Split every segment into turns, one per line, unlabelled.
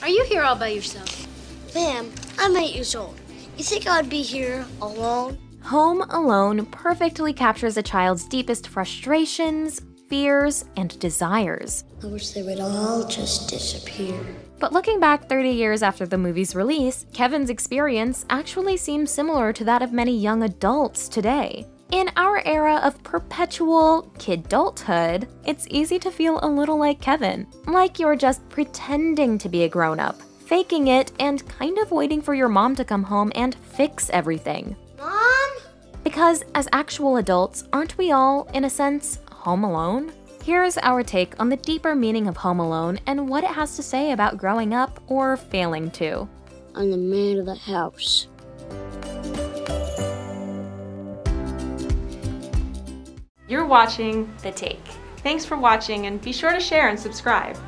Are you here all by yourself?
Ma'am, I'm 8 years old. You think I'd be here alone?
Home Alone perfectly captures a child's deepest frustrations, fears, and desires.
I wish they would all just disappear.
But looking back 30 years after the movie's release, Kevin's experience actually seems similar to that of many young adults today. In our era of perpetual kidulthood, it's easy to feel a little like Kevin, like you're just pretending to be a grown-up, faking it, and kind of waiting for your mom to come home and fix everything.
Mom?
Because as actual adults, aren't we all, in a sense, home alone? Here's our take on the deeper meaning of Home Alone and what it has to say about growing up or failing to.
I'm the man of the house.
You're watching The Take. Thanks for watching, and be sure to share and subscribe.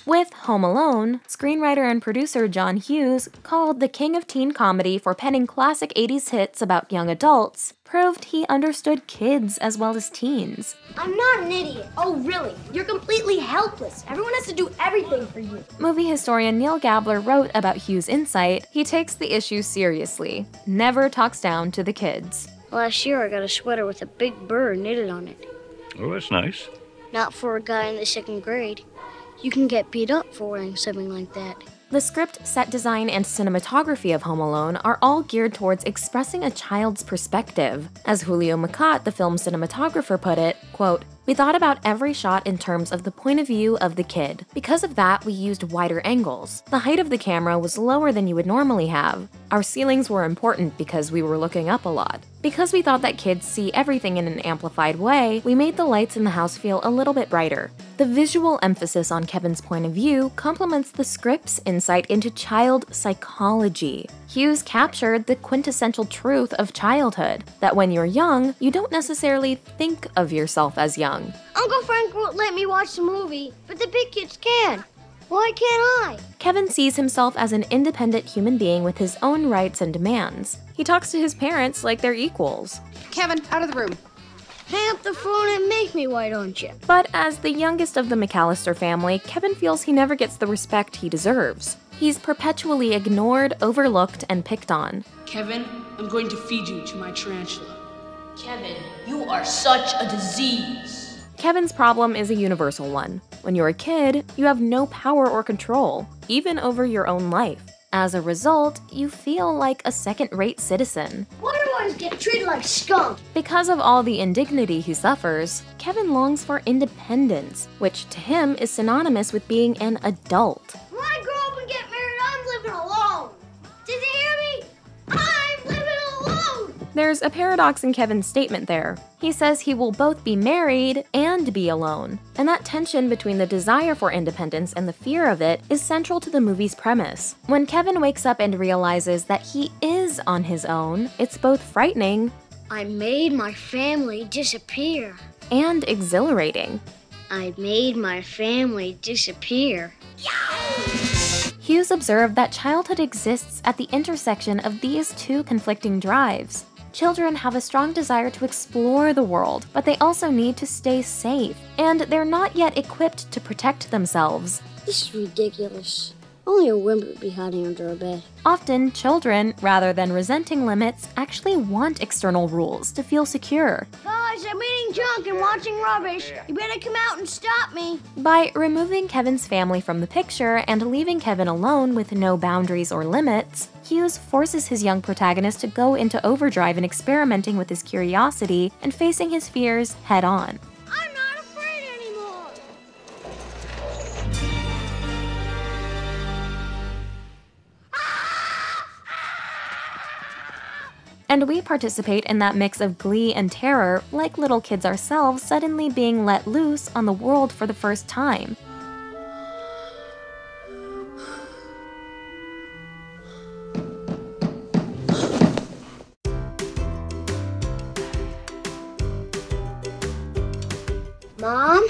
With Home Alone, screenwriter and producer John Hughes, called the king of teen comedy for penning classic 80s hits about young adults, proved he understood kids as well as teens.
I'm not an idiot. Oh, really? You're completely helpless. Everyone has to do everything for you.
Movie historian Neil Gabler wrote about Hughes' insight, he takes the issue seriously, never talks down to the kids.
Last year I got a sweater with a big bird knitted on it.
Oh, that's nice.
Not for a guy in the 2nd grade. You can get beat up for wearing something like that.
The script, set design, and cinematography of Home Alone are all geared towards expressing a child's perspective. As Julio Macat, the film's cinematographer, put it, quote, "We thought about every shot in terms of the point of view of the kid. Because of that, we used wider angles. The height of the camera was lower than you would normally have. Our ceilings were important because we were looking up a lot. Because we thought that kids see everything in an amplified way, we made the lights in the house feel a little bit brighter." The visual emphasis on Kevin's point of view complements the script's insight into child psychology. Hughes captured the quintessential truth of childhood, that when you're young, you don't necessarily think of yourself as young.
Uncle Frank won't let me watch the movie, but the big kids can. Why can't I?
Kevin sees himself as an independent human being with his own rights and demands. He talks to his parents like they're equals.
Kevin, out of the room.
Hang up the phone and make me, why don't you?
But as the youngest of the McAllister family, Kevin feels he never gets the respect he deserves. He's perpetually ignored, overlooked, and picked on.
Kevin, I'm going to feed you to my tarantula.
Kevin, you are such a disease.
Kevin's problem is a universal one. When you're a kid, you have no power or control, even over your own life. As a result, you feel like a second-rate citizen.
Why do I always get treated like skunk?
Because of all the indignity he suffers, Kevin longs for independence, which to him is synonymous with being an adult.
When I grow up and get married, I'm living alone. Did you hear me? I'm living alone.
There's a paradox in Kevin's statement there. He says he will both be married and be alone. And that tension between the desire for independence and the fear of it is central to the movie's premise. When Kevin wakes up and realizes that he is on his own, it's both frightening
I made my family disappear.
and exhilarating.
I made my family disappear.
Hughes observed that childhood exists at the intersection of these two conflicting drives. Children have a strong desire to explore the world, but they also need to stay safe, and they're not yet equipped to protect themselves.
This is ridiculous. Only a wimp would be hiding under a bed.
Often, children, rather than resenting limits, actually want external rules to feel secure.
Guys, I'm eating junk and watching rubbish. You better come out and stop me.
By removing Kevin's family from the picture and leaving Kevin alone with no boundaries or limits, Hughes forces his young protagonist to go into overdrive in experimenting with his curiosity and facing his fears head-on.
I'm not afraid anymore.
And we participate in that mix of glee and terror, like little kids ourselves suddenly being let loose on the world for the first time.
Mom?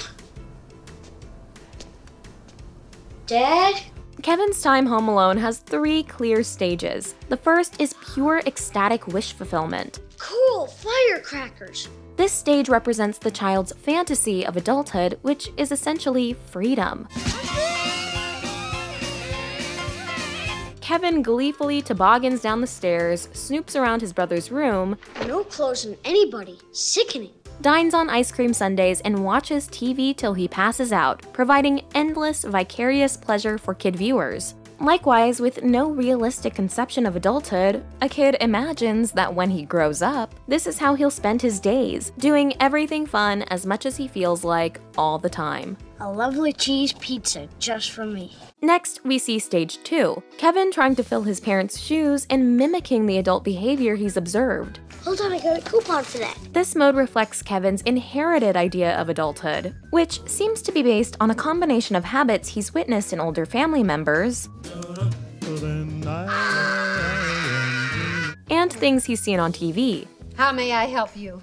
Dad?
Kevin's time home alone has 3 clear stages. The first is pure ecstatic wish fulfillment.
Cool, firecrackers.
This stage represents the child's fantasy of adulthood, which is essentially freedom. Kevin gleefully toboggans down the stairs, snoops around his brother's room,
No clothes on anybody. Sickening.
dines on ice cream sundaes, and watches TV till he passes out, providing endless, vicarious pleasure for kid viewers. Likewise, with no realistic conception of adulthood, a kid imagines that when he grows up, this is how he'll spend his days, doing everything fun as much as he feels like all the time.
A lovely cheese pizza just for me.
Next, we see stage 2, Kevin trying to fill his parents' shoes and mimicking the adult behavior he's observed.
Hold on, I got a coupon for that.
This mode reflects Kevin's inherited idea of adulthood, which seems to be based on a combination of habits he's witnessed in older family members and things he's seen on TV.
How may I help you?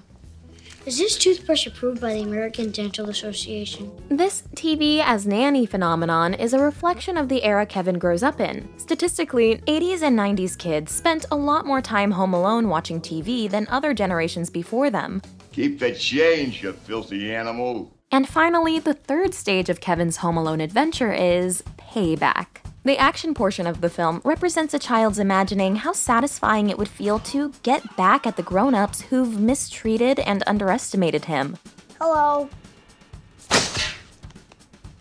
Is this toothbrush approved by the American Dental Association?
This TV as nanny phenomenon is a reflection of the era Kevin grows up in. Statistically, 80s and 90s kids spent a lot more time home alone watching TV than other generations before them.
Keep the change, you filthy animal.
And finally, the third stage of Kevin's Home Alone adventure is payback. The action portion of the film represents a child's imagining how satisfying it would feel to get back at the grown-ups who've mistreated and underestimated him.
Hello.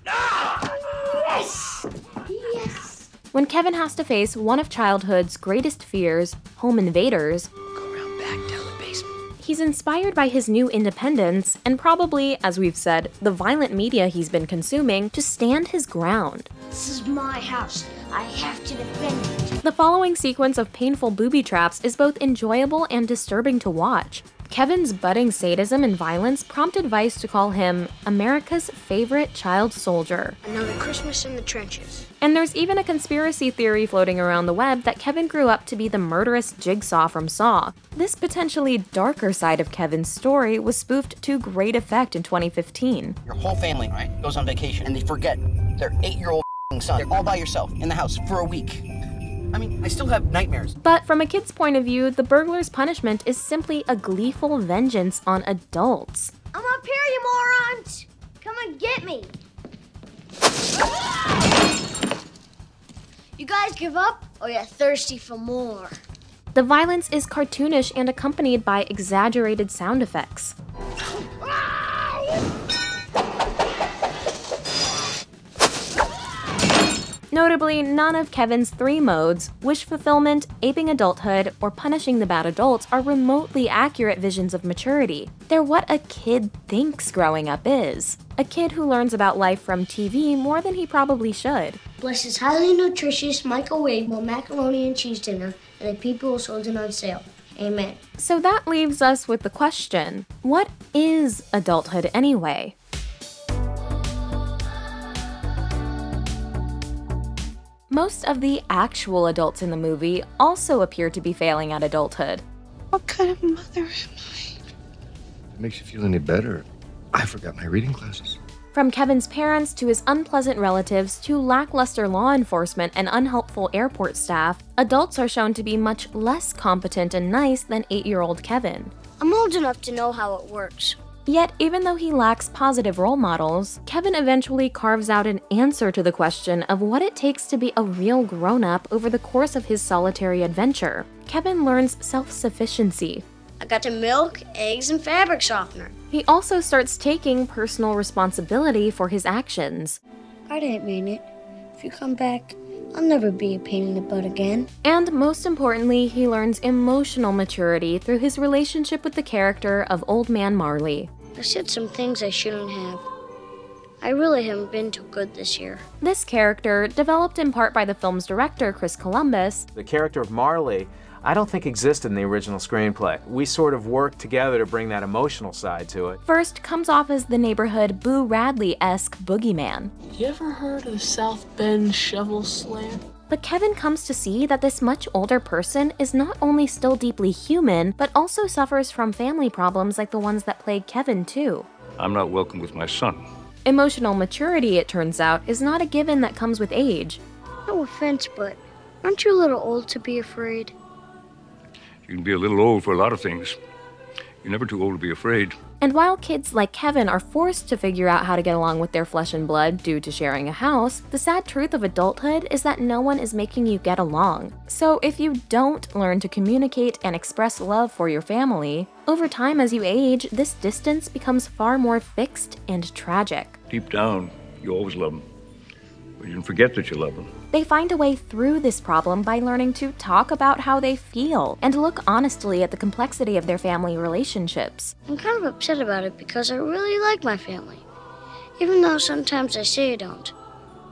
Yes!
Yes.
When Kevin has to face one of childhood's greatest fears, home invaders,
Go around back down the basement.
he's inspired by his new independence and probably, as we've said, the violent media he's been consuming to stand his ground.
This is my house. I have to defend it.
The following sequence of painful booby traps is both enjoyable and disturbing to watch. Kevin's budding sadism and violence prompted Vice to call him America's favorite child soldier.
Another Christmas in the trenches.
And there's even a conspiracy theory floating around the web that Kevin grew up to be the murderous Jigsaw from Saw. This potentially darker side of Kevin's story was spoofed to great effect in 2015.
Your whole family, right, goes on vacation and they forget their 8-year-old son. They're all by yourself in the house for a week. I mean, I still have nightmares.
But from a kid's point of view, the burglar's punishment is simply a gleeful vengeance on adults.
I'm up here, you morons! Come and get me! You guys give up, or you're thirsty for more?
The violence is cartoonish and accompanied by exaggerated sound effects. Notably, none of Kevin's 3 modes, wish fulfillment, aping adulthood, or punishing the bad adults, are remotely accurate visions of maturity. They're what a kid thinks growing up is. A kid who learns about life from TV more than he probably should.
Bless his highly nutritious microwavable macaroni and cheese dinner and the people who sold it on sale. Amen.
So that leaves us with the question, what is adulthood anyway? Most of the actual adults in the movie also appear to be failing at adulthood.
What kind of mother am I?
It makes you feel any better. I forgot my reading classes.
From Kevin's parents to his unpleasant relatives to lackluster law enforcement and unhelpful airport staff, adults are shown to be much less competent and nice than 8-year-old Kevin.
I'm old enough to know how it works.
Yet, even though he lacks positive role models, Kevin eventually carves out an answer to the question of what it takes to be a real grown-up over the course of his solitary adventure. Kevin learns self-sufficiency.
I got to milk, eggs, and fabric softener.
He also starts taking personal responsibility for his actions.
I didn't mean it. If you come back, I'll never be a pain in the butt again.
And most importantly, he learns emotional maturity through his relationship with the character of Old Man Marley.
I said some things I shouldn't have. I really haven't been too good this year.
This character, developed in part by the film's director, Chris Columbus,
the character of Marley, I don't think existed in the original screenplay. We sort of worked together to bring that emotional side to it.
first comes off as the neighborhood Boo Radley-esque boogeyman.
You ever heard of South Bend Shovel Slam?
But Kevin comes to see that this much older person is not only still deeply human, but also suffers from family problems like the ones that plague Kevin too.
I'm not welcome with my son.
Emotional maturity, it turns out, is not a given that comes with age.
No offense, but aren't you a little old to be afraid?
You can be a little old for a lot of things. You're never too old to be afraid.
And while kids like Kevin are forced to figure out how to get along with their flesh and blood due to sharing a house, the sad truth of adulthood is that no one is making you get along. So if you don't learn to communicate and express love for your family, over time as you age, this distance becomes far more fixed and tragic.
Deep down, you always love them. But you can forget that you love them.
They find a way through this problem by learning to talk about how they feel and look honestly at the complexity of their family relationships.
I'm kind of upset about it because I really like my family. Even though sometimes I say I don't.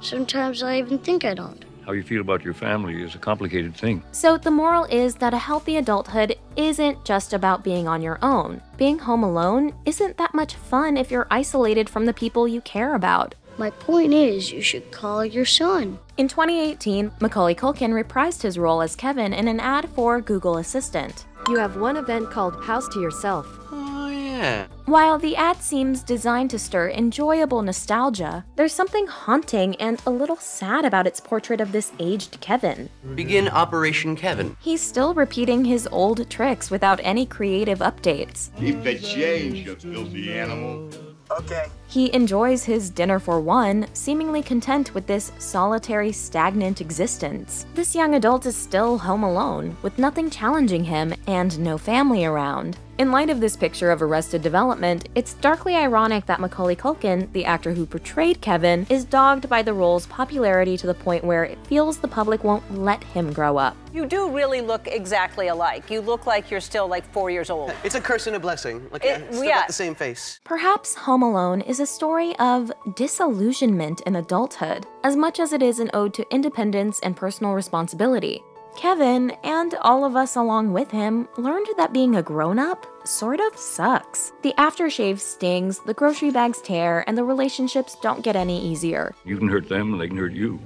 Sometimes I even think I don't.
How you feel about your family is a complicated thing.
So the moral is that a healthy adulthood isn't just about being on your own. Being home alone isn't that much fun if you're isolated from the people you care about.
My point is, you should call your son.
In 2018, Macaulay Culkin reprised his role as Kevin in an ad for Google Assistant.
You have one event called House to Yourself.
Oh, yeah.
While the ad seems designed to stir enjoyable nostalgia, there's something haunting and a little sad about its portrait of this aged Kevin.
Begin Operation Kevin.
He's still repeating his old tricks without any creative updates.
Keep the change, you filthy animal.
Okay.
He enjoys his dinner for one, seemingly content with this solitary, stagnant existence. This young adult is still home alone, with nothing challenging him and no family around. In light of this picture of Arrested Development, it's darkly ironic that Macaulay Culkin, the actor who portrayed Kevin, is dogged by the role's popularity to the point where it feels the public won't let him grow up.
You do really look exactly alike. You look like you're still like 4 years old.
It's a curse and a blessing. Like, still
yeah.
got the same face.
Perhaps Home Alone is a story of disillusionment in adulthood, as much as it is an ode to independence and personal responsibility. Kevin, and all of us along with him, learned that being a grown-up sort of sucks. The aftershave stings, the grocery bags tear, and the relationships don't get any easier.
You can hurt them and they can hurt you.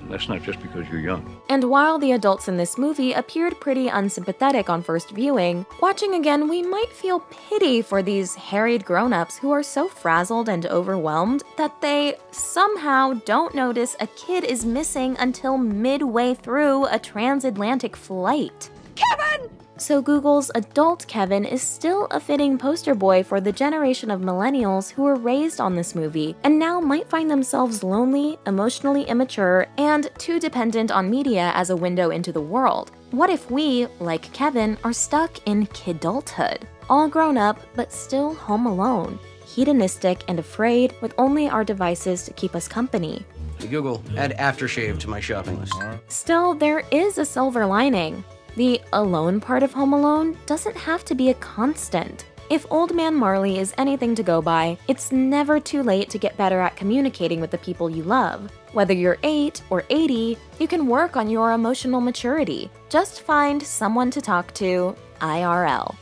And that's not just because you're young.
And while the adults in this movie appeared pretty unsympathetic on first viewing, watching again we might feel pity for these harried grown-ups who are so frazzled and overwhelmed that they somehow don't notice a kid is missing until midway through a transatlantic flight.
Kevin!
So Google's adult Kevin is still a fitting poster boy for the generation of millennials who were raised on this movie and now might find themselves lonely, emotionally immature, and too dependent on media as a window into the world. What if we, like Kevin, are stuck in kidulthood, all grown up but still home alone, hedonistic and afraid with only our devices to keep us company?
Hey Google, add aftershave to my shopping list.
Still, there is a silver lining. The alone part of Home Alone doesn't have to be a constant. If Old Man Marley is anything to go by, it's never too late to get better at communicating with the people you love. Whether you're 8 or 80, you can work on your emotional maturity. Just find someone to talk to IRL.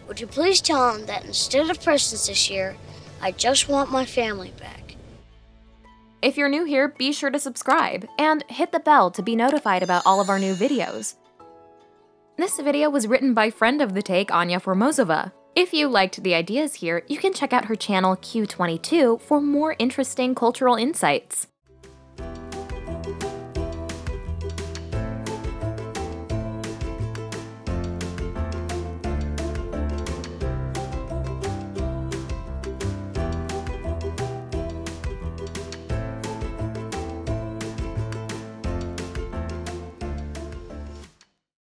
Would you please tell him that instead of presents this year, I just want my family back?
If you're new here, be sure to subscribe and hit the bell to be notified about all of our new videos. This video was written by friend of the take, Anya Formozova. If you liked the ideas here, you can check out her channel Q22 for more interesting cultural insights.